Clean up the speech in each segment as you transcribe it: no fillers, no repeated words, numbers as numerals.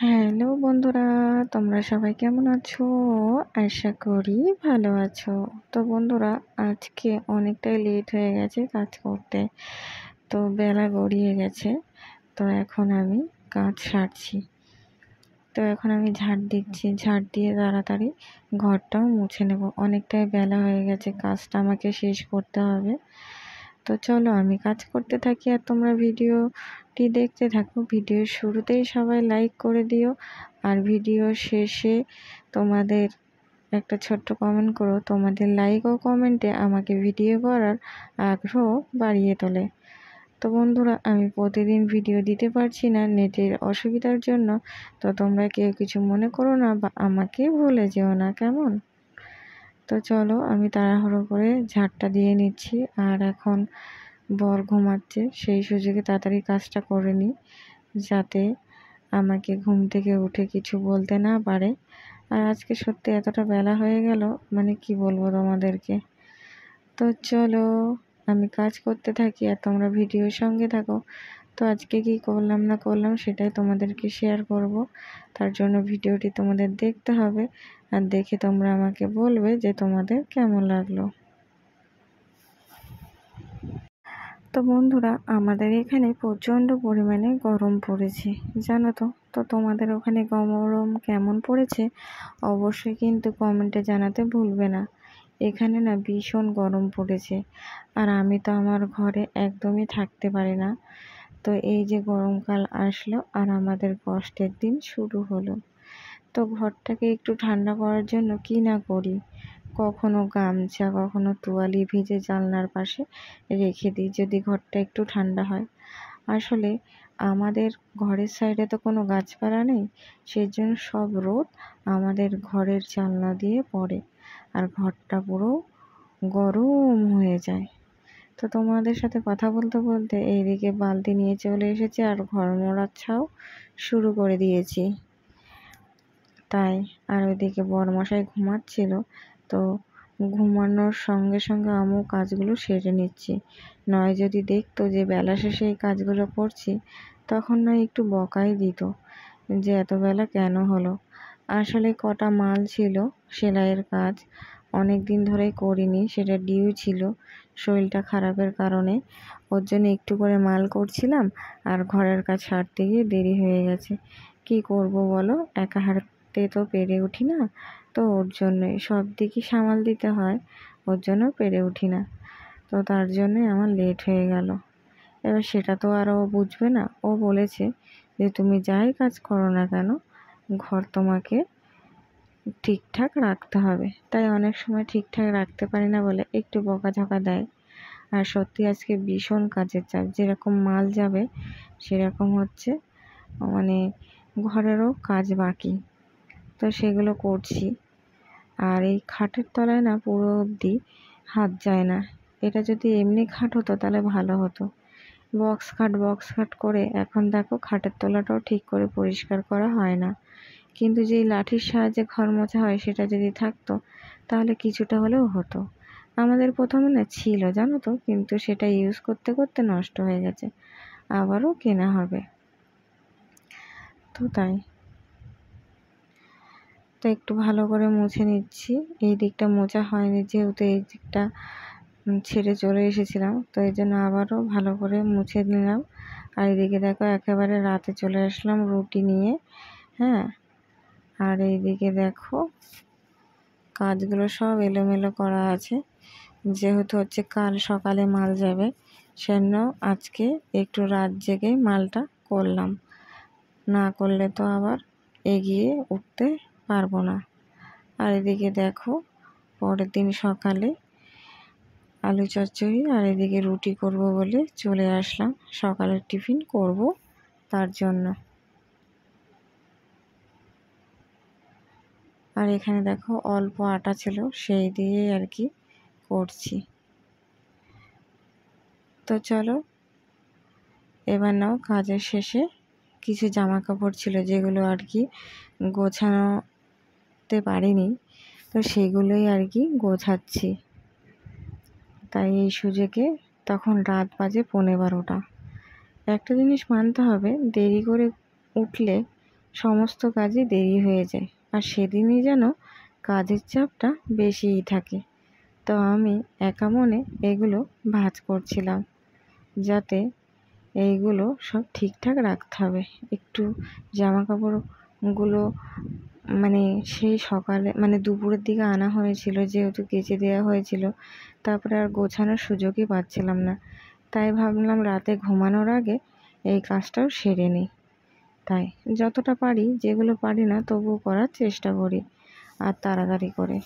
Hello বন্ধুরা, তোমরা সবাই কেমন আছো? আশা করি ভালো আছো। তো বন্ধুরা, আজকে অনেকটাই লেট হয়ে গেছে কাজ করতে। তো বেলা গড়িয়ে গেছে। তো এখন আমি কাজ সারছি। তো এখন আমি ঝাড় দিচ্ছি। ঝাড় দিয়ে তাড়াতাড়ি ঘরটাও মুছে নেব। অনেকটাই বেলা হয়ে গেছে, কাজটা আমাকে শেষ করতে হবে। তো চলো আমি কাজ করতে থাকি আর তোমরা ভিডিওটি দেখতে থাকো। ভিডিওর শুরুতেই সবাই লাইক করে দিও, আর ভিডিও শেষে তোমাদের একটা ছোট্ট কমেন্ট করো। তোমাদের লাইক ও কমেন্টে আমাকে ভিডিও করার আগ্রহ বাড়িয়ে তোলে। তো বন্ধুরা, আমি প্রতিদিন ভিডিও দিতে পারছি না নেটের অসুবিধার জন্য। তো তোমরা কেউ কিছু মনে করো না বা আমাকে ভুলে যেও না, কেমন? তো চলো আমি তাড়াহুড়ো করে ঝাড়টা দিয়ে নিচ্ছি। আর এখন বর ঘুমাচ্ছে, সেই সুযোগে তাড়াতাড়ি কাজটা করে নিই, যাতে আমাকে ঘুম থেকে উঠে কিছু বলতে না পারে। আর আজকে সত্যি এতটা বেলা হয়ে গেল, মানে কি বলবো তোমাদেরকে। তো চলো আমি কাজ করতে থাকি আর তোমরা ভিডিওর সঙ্গে থাকো। তো আজকে কি করলাম না করলাম সেটাই তোমাদেরকে শেয়ার করব। তার জন্য ভিডিওটি তোমাদের দেখতে হবে, আর দেখে তোমরা আমাকে বলবে যে তোমাদের কেমন লাগলো। তো বন্ধুরা, আমাদের এখানে প্রচণ্ড পরিমাণে গরম পড়েছে, জানো তো। তো তোমাদের ওখানে গরম কেমন পড়েছে অবশ্যই কিন্তু কমেন্টে জানাতে ভুলবে না। এখানে না ভীষণ গরম পড়েছে, আর আমি তো আমার ঘরে একদমই থাকতে পারি না। তো এই যে গরমকাল আসলো আর আমাদের কষ্টের দিন শুরু হলো। তো ঘরটাকে একটু ঠান্ডা করার জন্য কি না করি, কখনো গামছা কখনো তোয়ালি ভিজে জানলার পাশে রেখে দিই, যদি ঘরটা একটু ঠান্ডা হয়। আসলে আমাদের ঘরের সাইডে তো কোনো গাছপালা নেই, সেজন্য সব রোদ আমাদের ঘরের জানলা দিয়ে পড়ে, আর ঘরটা পুরো গরম হয়ে যায়। তো তোমাদের সাথে কথা বলতে বলতে এইদিকে বালতি নিয়ে চলে এসেছি আর ঘর মোড়াচ্ছাও শুরু করে দিয়েছি। তাই আর ওইদিকে বরমশাই ঘুমাচ্ছিল। তো ঘুমানোর সঙ্গে সঙ্গে আমিও কাজগুলো সেরে নিচ্ছি। নয় যদি দেখতো যে বেলা শেষে এই কাজগুলো করছি, তখন নয় একটু বকাই দিত যে এত বেলা কেন হলো। আসলে কটা মাল ছিল সেলাইয়ের কাজ, অনেক দিন ধরেই করিনি, সেটা ডিউ ছিল। শরীরটা খারাপের কারণে ওর জন্য একটু করে মাল করছিলাম, আর ঘরের কাজ সারতে গিয়ে দেরি হয়ে গেছে। কি করব বলো, একা হাঁটতে তো পেরে উঠি না। তো ওর জন্যই সব দিকই সামাল দিতে হয়, ওর জন্য পেরে উঠি না। তো তার জন্যই আমার লেট হয়ে গেল। এবার সেটা তো আর ও বুঝবে না। ও বলেছে যে তুমি যাই কাজ করো না কেন, ঘর তোমাকে ঠিকঠাক রাখতে হবে। তাই অনেক সময় ঠিকঠাক রাখতে পারি না বলে একটু বকাঝকা দেয়। আর সত্যি আজকে ভীষণ কাজের চাপ, যেরকম মাল যাবে সেরকম হচ্ছে মানে ঘরেরও কাজ বাকি। তো সেগুলো করছি। আর এই খাটের তলায় না পুরো অবধি হাত যায় না। এটা যদি এমনি খাট হতো তাহলে ভালো হতো। বক্স খাট করে এখন দেখো খাটের তলাটাও ঠিক করে পরিষ্কার করা হয় না। কিন্তু যেই লাঠির সাহায্যে ঘর মোছা হয় সেটা যদি থাকতো তাহলে কিছুটা হলেও হতো। আমাদের প্রথমে না ছিল জানো তো, কিন্তু সেটা ইউজ করতে করতে নষ্ট হয়ে গেছে, আবারও কেনা হবে। তো তাই তো একটু ভালো করে মুছে নিচ্ছি। এই দিকটা মোছা হয়নি যেহেতু এই দিকটা ছেড়ে চলে এসেছিলাম, তো এই জন্য আবারও ভালো করে মুছে নিলাম। আর এদিকে দেখো একেবারে রাতে চলে আসলাম রুটি নিয়ে। হ্যাঁ, আর এইদিকে দেখো কাজগুলো সব এলোমেলো করা আছে, যেহেতু হচ্ছে কাল সকালে মাল যাবে, সেজন্য আজকে একটু রাত জেগে মালটা করলাম, না করলে তো আবার এগিয়ে উঠতে পারবো না। আর এদিকে দেখো পরের দিন সকালে আলু চচ্চড়ি আর এদিকে রুটি করব বলে চলে আসলাম, সকালের টিফিন করব তার জন্য। আর এখানে দেখো অল্প আটা ছিল, সেই দিয়ে আর কি করছি। তো চলো এবার নাও কাজের শেষে কিছু জামা কাপড় ছিল যেগুলো আর কি গোছানোতে পারিনি, তো সেগুলোই আর কি গোছাচ্ছি। তাই এই সুযোগে তখন রাত বাজে 12:15। একটা জিনিস মানতে হবে, দেরি করে উঠলে সমস্ত কাজই দেরি হয়ে যায়, আর সেদিনই যেন কাজের চাপটা বেশিই থাকে। তো আমি একা মনে এগুলো ভাঁজ করছিলাম, যাতে এইগুলো সব ঠিকঠাক রাখতে হবে। একটু জামা কাপড়গুলো মানে সেই সকালে মানে দুপুরের দিকে আনা হয়েছিল, যেহেতু কেচে দেওয়া হয়েছিল, তারপরে আর গোছানোর সুযোগই পাচ্ছিলাম না। তাই ভাবলাম রাতে ঘুমানোর আগে এই কাজটাও সেরে নিই। তাই যতটা পারি, যেগুলো পারি না তবুও করার চেষ্টা করি আর তাড়াতাড়ি করে।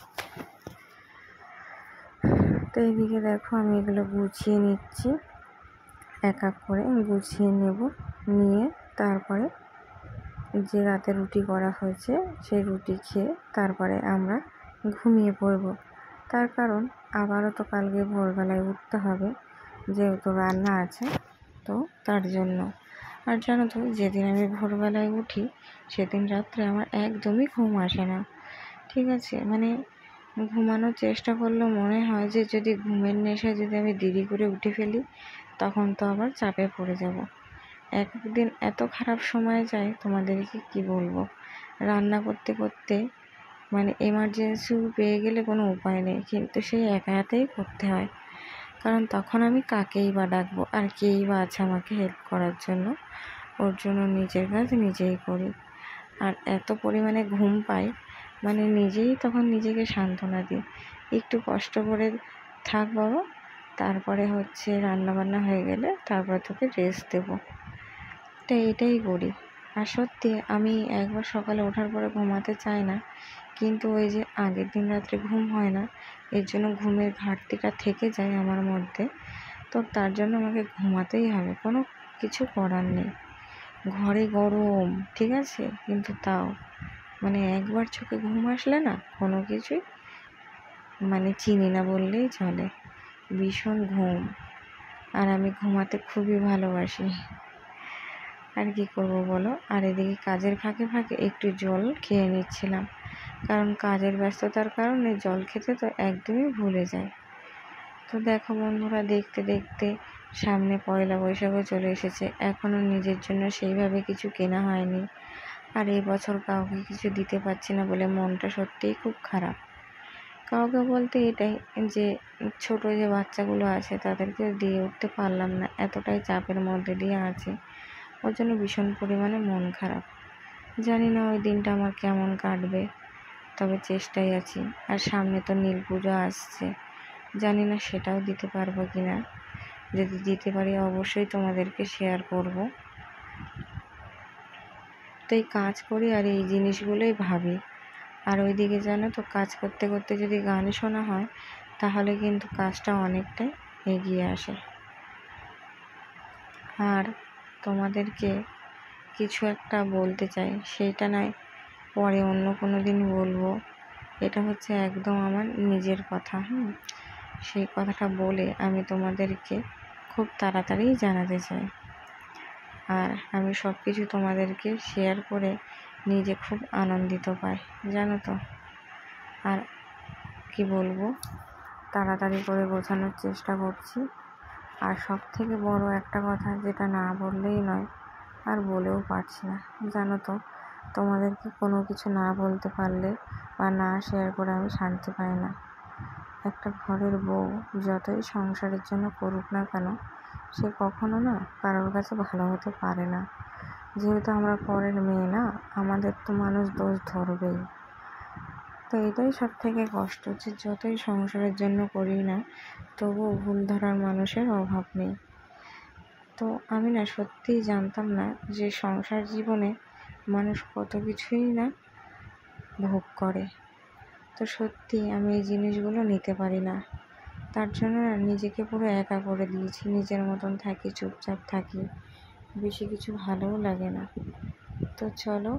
তো এইদিকে দেখো আমি এগুলো গুছিয়ে নিচ্ছি, এক এক করে গুছিয়ে নেব। নিয়ে তারপরে যে রাতে রুটি করা হয়েছে সেই রুটি খেয়ে তারপরে আমরা ঘুমিয়ে পড়ব। তার কারণ আবারও তো কালকে ভোরবেলায় উঠতে হবে, যেহেতু রান্না আছে, তো তার জন্য। আর জানো তো, যেদিন আমি ভোরবেলায় উঠি সেদিন রাত্রে আমার একদমই ঘুম আসে না। ঠিক আছে, মানে ঘুমানোর চেষ্টা করলেও মনে হয় যে যদি ঘুমের নেশায় যদি আমি দেরি করে উঠে ফেলি, তখন তো আবার চাপে পড়ে যাব। একদিন এত খারাপ সময় যায়, তোমাদেরকে কি বলবো। রান্না করতে করতে মানে এমার্জেন্সিও পেয়ে গেলে কোনো উপায় নেই, কিন্তু সেই একা হাতেই করতে হয়। কারণ তখন আমি কাকেই বা ডাকবো, আর কেই বা আছে আমাকে হেল্প করার জন্য। ওর জন্য নিজের কাজ নিজেই করি। আর এত পরিমাণে ঘুম পাই, মানে নিজেই তখন নিজেকে সান্ত্বনা দিই, একটু কষ্ট করে থাক বাবা, তারপরে হচ্ছে রান্নাবান্না হয়ে গেলে তারপরে তোকে রেস্ট দেবো। তো এটাই করি। আর সত্যি আমি একবার সকালে ওঠার পরে ঘুমাতে চাই না, কিন্তু ওই যে আগের দিন রাত্রে ঘুম হয় না, এর জন্য ঘুমের ঘাটতিটা থেকে যায় আমার মধ্যে। তো তার জন্য আমাকে ঘুমাতেই হবে, কোনো কিছু করার নেই। ঘরে গরম, ঠিক আছে, কিন্তু তাও মানে একবার চোখে ঘুম আসলে না কোনো কিছুই মানে চিনি না বললেই চলে। ভীষণ ঘুম, আর আমি ঘুমাতে খুবই ভালোবাসি। আর কি করব বলো। আর এদিকে কাজের ফাঁকে ফাঁকে একটু জল খেয়ে নিচ্ছিলাম, কারণ কাজের ব্যস্ততার কারণে জল খেতে তো একদমই ভুলে যায়। তো দেখো বন্ধুরা, দেখতে দেখতে সামনে পয়লা বৈশাখও চলে এসেছে, এখনও নিজের জন্য সেইভাবে কিছু কেনা হয়নি। আর এই বছর কাউকে কিছু দিতে পারছি না বলে মনটা সত্যিই খুব খারাপ। কাউকে বলতে এটাই যে ছোট যে বাচ্চাগুলো আছে তাদেরকেও দিয়ে উঠতে পারলাম না, এতটাই চাপের মধ্যে দিয়ে আছে। ওর জন্য ভীষণ পরিমাণে মন খারাপ। জানি না ওই দিনটা আমার কেমন কাটবে, তবে চেষ্টায় আছি। আর সামনে তো নীল পুজো আসছে, জানি না সেটাও দিতে পারবো কি না। যদি দিতে পারি অবশ্যই তোমাদেরকে শেয়ার করব। তো এই কাজ করি আর এই জিনিসগুলোই ভাবি। আর ওইদিকে জানো তো, কাজ করতে করতে যদি গান শোনা হয় তাহলে কিন্তু কাজটা অনেকটাই এগিয়ে আসে। আর তোমাদেরকে কিছু একটা বলতে চাই, সেইটা নয় পরে অন্য কোনো দিন বলবো। এটা হচ্ছে একদম আমার নিজের কথা। সেই কথাটা বলে আমি তোমাদেরকে খুব তাড়াতাড়ি জানাতে চাই। আর আমি সব কিছু তোমাদেরকে শেয়ার করে নিজে খুব আনন্দিত পাই, জানো তো। আর কি বলবো, তাড়াতাড়ি করে গোছানোর চেষ্টা করছি। আর সব থেকে বড় একটা কথা, যেটা না বললেই নয়, আর বলেও পারছি না, জানো তো। তোমাদেরকে কোনো কিছু না বলতে পারলে বা না শেয়ার করে আমি শান্তি পাই না। একটা ঘরের বউ যতই সংসারের জন্য করুক না কেন, সে কখনো না কারোর কাছে ভালো হতে পারে না। যেহেতু আমরা পরের মেয়ে না, আমাদের তো মানুষ দোষ ধরবেই। তো এটাই সব থেকে কষ্ট, যে যতই সংসারের জন্য করি না, তবুও ভুল ধরার মানুষের অভাব নেই। তো আমি না সত্যিই জানতাম না যে সংসার জীবনে মানুষ কত কিছুই না ভোগ করে। তো সত্যি আমি এই জিনিসগুলো নিতে পারি না, তার জন্য না নিজেকে পুরো একা করে দিয়েছি। নিজের মতন থাকি, চুপচাপ থাকি, বেশি কিছু ভালোও লাগে না। তো চলো,